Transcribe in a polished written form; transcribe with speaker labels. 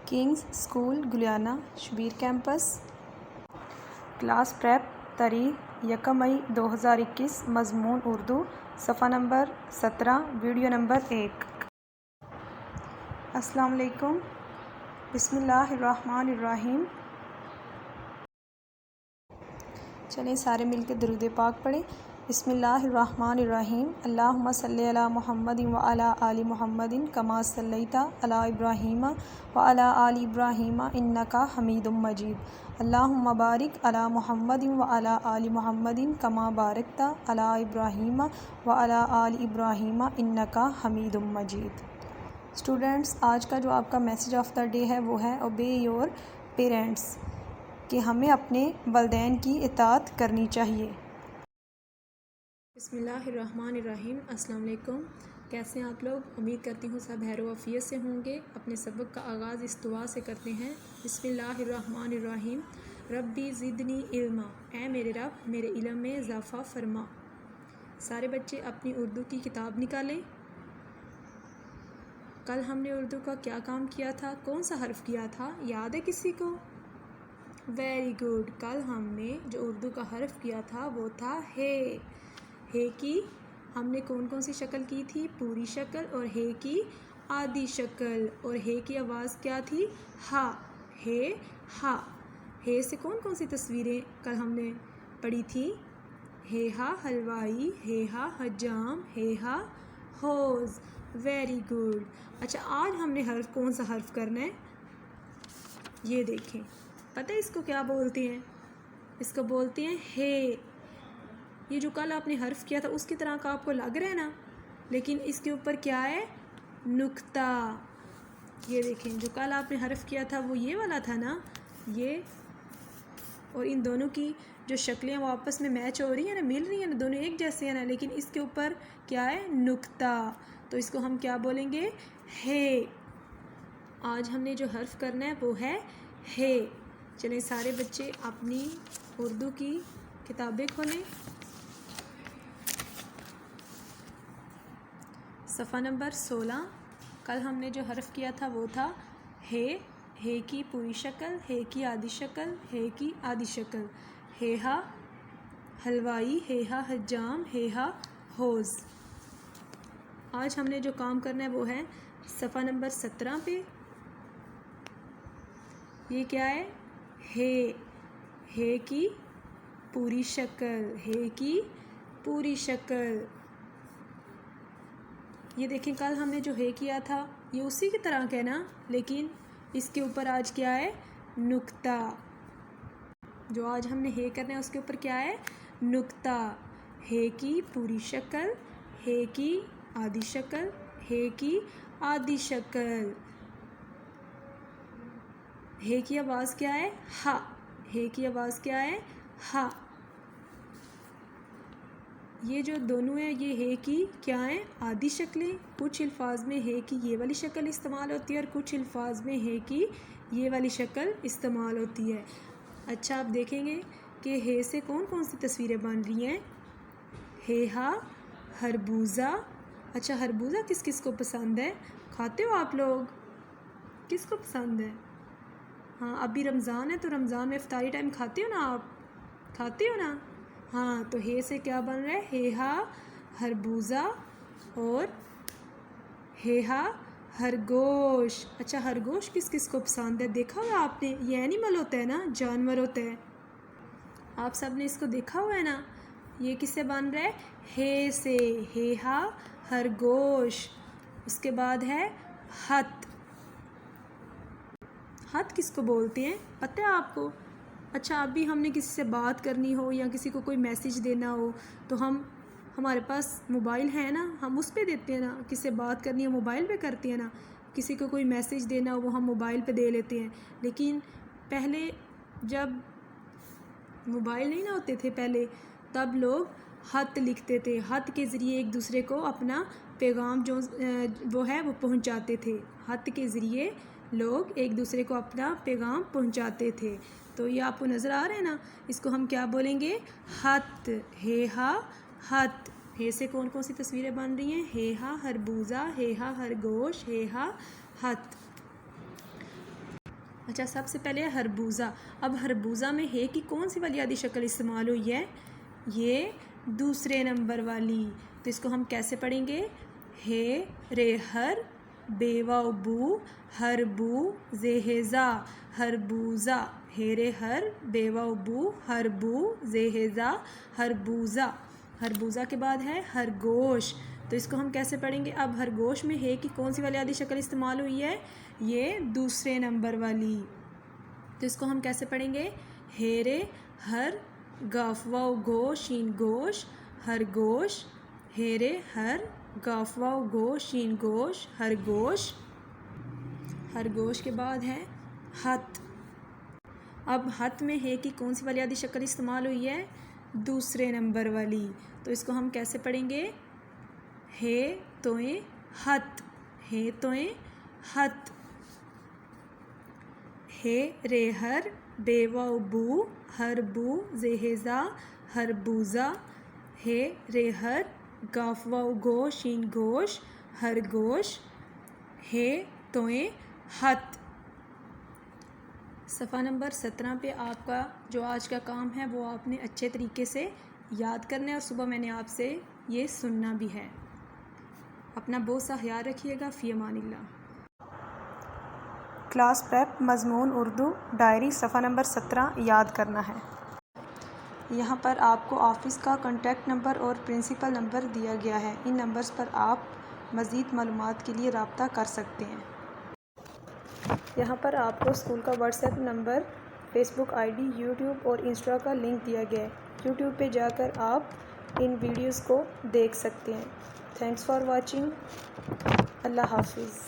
Speaker 1: Kings school Gulyana Shabbir campus class prep تاریخ 1 مئی 2021 مضمون اردو صفحہ نمبر 17 ویڈیو نمبر 1۔ السلام علیکم۔ بسم اللہ الرحمن الرحیم۔ چلیں سارے مل کے درود پاک پڑھیں۔ بسم اللہ الرحمن الرحیم۔ اللہم صلی علی محمد وعلی آل محمد کما صلیت علی ابراہیم وعلی آل ابراہیم انک حمید مجید۔ اللہم بارک علی محمد وعلی آل محمد کما بارکت علی ابراہیم وعلی آل ابراہیم انک حمید مجید۔ اسٹوڈنٹس، آج کا جو آپ کا میسیج آف دا ڈے ہے وہ ہے اوبے یور پیرنٹس، کہ ہمیں اپنے والدین کی اطاعت کرنی چاہیے۔
Speaker 2: بسم اللہ الرحمن الرحیم۔ السلام علیکم۔ کیسے ہیں آپ لوگ؟ امید کرتی ہوں سب خیر و عافیت سے ہوں گے۔ اپنے سبق کا آغاز اس دعا سے کرتے ہیں۔ بسم اللہ الرحمن الرحیم۔ ربی زدنی علما، اے میرے رب میرے علم میں اضافہ فرما۔ سارے بچے اپنی اردو کی کتاب نکالیں۔ کل ہم نے اردو کا کیا کام کیا تھا؟ کون سا حرف کیا تھا؟ یاد ہے کسی کو؟ Very good. کل ہم نے جو اردو کا حرف کیا تھا وہ تھا ہے۔ ہے کی ہم نے کون کون سی شکل کی تھی؟ پوری شکل، اور ہے کی آدھی شکل، اور ہے کی آواز کیا تھی؟ ہا۔ ہے ہا۔ ہے سے کون کون سی تصویریں کل ہم نے پڑھی تھی؟ ہے ہا حلوائی، ہے ہا حجام، ہے ہا حوض۔ Very good. اچھا، آج ہم نے حرف کون سا حرف کرنا ہے؟ یہ دیکھیں، پتہ ہے اس کو کیا بولتے ہیں؟ اس کو بولتے ہیں ہے۔ یہ جو کل آپ نے حرف کیا تھا اس کی طرح کا آپ کو لگ رہا ہے نا، لیکن اس کے اوپر کیا ہے؟ نقطہ۔ یہ دیکھیں، جو کل آپ نے حرف کیا تھا وہ یہ والا تھا نا، یہ، اور ان دونوں کی جو شکلیں وہ آپس میں میچ ہو رہی ہیں نا، مل رہی ہیں نا، دونوں ایک جیسے ہیں نا، لیکن اس کے اوپر کیا ہے؟ نقطہ۔ تو اس کو ہم کیا بولیں گے؟ ہے۔ آج ہم نے جو حرف کرنا ہے وہ ہے ہے۔ چلیں سارے بچے اپنی اردو کی کتابیں کھولیں۔ صفحہ نمبر 16۔ کل ہم نے جو حرف کیا تھا وہ تھا ہے۔ ہے کی پوری شکل، ہے کی آدھی شکل، ہے کی آدھی شکل، ہے ہا حلوائی، ہے ہا حجام، ہے ہا حوض۔ آج ہم نے جو کام کرنا ہے وہ ہے صفحہ نمبر 17 پہ۔ یہ کیا ہے؟ ہے۔ ہے کی پوری شکل، ہے کی پوری شکل۔ یہ دیکھیں، کل ہم نے جو ہے کیا تھا یہ اسی کی طرح کا ہے نا، لیکن اس کے اوپر آج کیا ہے؟ نقطہ۔ جو آج ہم نے ہے کرنا ہے اس کے اوپر کیا ہے؟ نقطہ۔ ہے کی پوری شکل، ہے کی آدھی شکل، ہے کی آدھی شکل۔ ہے کی آواز کیا ہے؟ ہا۔ ہے کی آواز کیا ہے؟ ہا۔ یہ جو دونوں ہیں یہ ہے کی کیا ہیں؟ آدھی شکلیں۔ کچھ الفاظ میں ہے کی یہ والی شکل استعمال ہوتی ہے اور کچھ الفاظ میں ہے کی یہ والی شکل استعمال ہوتی ہے۔ اچھا، آپ دیکھیں گے کہ ہے سے کون کون سی تصویریں بن رہی ہیں؟ ہے ہا خربوزہ۔ اچھا، خربوزہ کس کس کو پسند ہے؟ کھاتے ہو آپ لوگ؟ کس کو پسند ہے؟ ہاں، ابھی رمضان ہے تو رمضان میں افطاری ٹائم کھاتے ہو نا آپ؟ کھاتے ہو نا؟ ہاں، تو ہے سے کیا بن رہا ہے؟ ہے ہا خربوزہ اور ہے ہا خرگوش۔ اچھا، خرگوش کس کس کو پسند ہے؟ دیکھا ہوا آپ نے؟ یہ اینیمل ہوتا ہے نا، جانور ہوتا ہے۔ آپ سب نے اس کو دیکھا ہوا ہے نا؟ یہ کس سے بن رہا ہے؟ ہے سے۔ ہے ہا خرگوش۔ اس کے بعد ہے ہت۔ ہت کس کو بولتے ہیں؟ پتہ ہے آپ کو؟ اچھا، ابھی ہم نے کسی سے بات کرنی ہو یا کسی کو کوئی میسیج دینا ہو تو ہمارے پاس موبائل ہے نا، ہم اس پہ دیتے ہیں نا۔ کسی سے بات کرنی ہو موبائل پہ کرتے ہیں نا، کسی کو کوئی میسیج دینا ہو وہ ہم موبائل پہ دے لیتے ہیں۔ لیکن پہلے جب موبائل نہیں نہ ہوتے تھے پہلے، تب لوگ خط لکھتے تھے۔ خط کے ذریعے ایک دوسرے کو اپنا پیغام جو وہ ہے وہ پہنچاتے تھے۔ خط کے ذریعے لوگ ایک دوسرے کو اپنا پیغام پہنچاتے تھے۔ تو یہ آپ کو نظر آ رہا ہے نا، اس کو ہم کیا بولیں گے؟ خط۔ ہے ہا خط۔ ہے سے کون کون سی تصویریں بن رہی ہیں؟ ہے ہا خربوزہ، ہے ہا خرگوش، ہے ہا خط۔ اچھا، سب سے پہلے خربوزہ. اب خربوزہ میں ہے کی کون سی والی آدھی شکل استعمال ہوئی ہے؟ یہ دوسرے نمبر والی. تو اس کو ہم کیسے پڑھیں گے؟ ہے رے ہر بے واو بو ہر بو زیہزا خربوزہ. ہے رے ہر بے واو بو ہر بو زیہزا خربوزہ. خربوزہ کے بعد ہے خرگوش. تو اس کو ہم کیسے پڑھیں گے؟ اب خرگوش میں ہے کی کون سی والی آدھی شکل استعمال ہوئی ہے؟ یہ دوسرے نمبر والی. تو اس کو ہم کیسے پڑھیں گے؟ ہے رے ہر گاف واو گو شین گوش خرگوش. ہے رے ہر گاف واو گو شین گوش خرگوش. خرگوش کے بعد ہے ہت. اب ہت میں ہے کی کون سی والی آدھی شکل استعمال ہوئی ہے؟ دوسرے نمبر والی. تو اس کو ہم کیسے پڑھیں گے؟ ہے توئیں ہت. ہے توئیں ہت. ہے رے ہر بے واو بو ہر بو زیہزا خربوزہ. ہے رے ہر گاف واو گو شین گوش خرگوش. ہے توئیں ہت. صفحہ نمبر 17 پہ آپ کا جو آج کا کام ہے وہ آپ نے اچھے طریقے سے یاد کرنا ہے اور صبح میں نے آپ سے یہ سننا بھی ہے. اپنا بہت سا خیال رکھیے گا. فی امان اللہ.
Speaker 1: کلاس پریپ مضمون اردو ڈائری صفحہ نمبر 17 یاد کرنا ہے. یہاں پر آپ کو آفس کا کانٹیکٹ نمبر اور پرنسپل نمبر دیا گیا ہے. ان نمبرز پر آپ مزید معلومات کے لیے رابطہ کر سکتے ہیں. یہاں پر آپ کو اسکول کا WhatsApp number, Facebook ID, YouTube اور انسٹا کا لنک دیا گیا ہے. یوٹیوب پہ جا کر آپ ان ویڈیوز کو دیکھ سکتے ہیں. Thanks for watching. اللہ حافظ.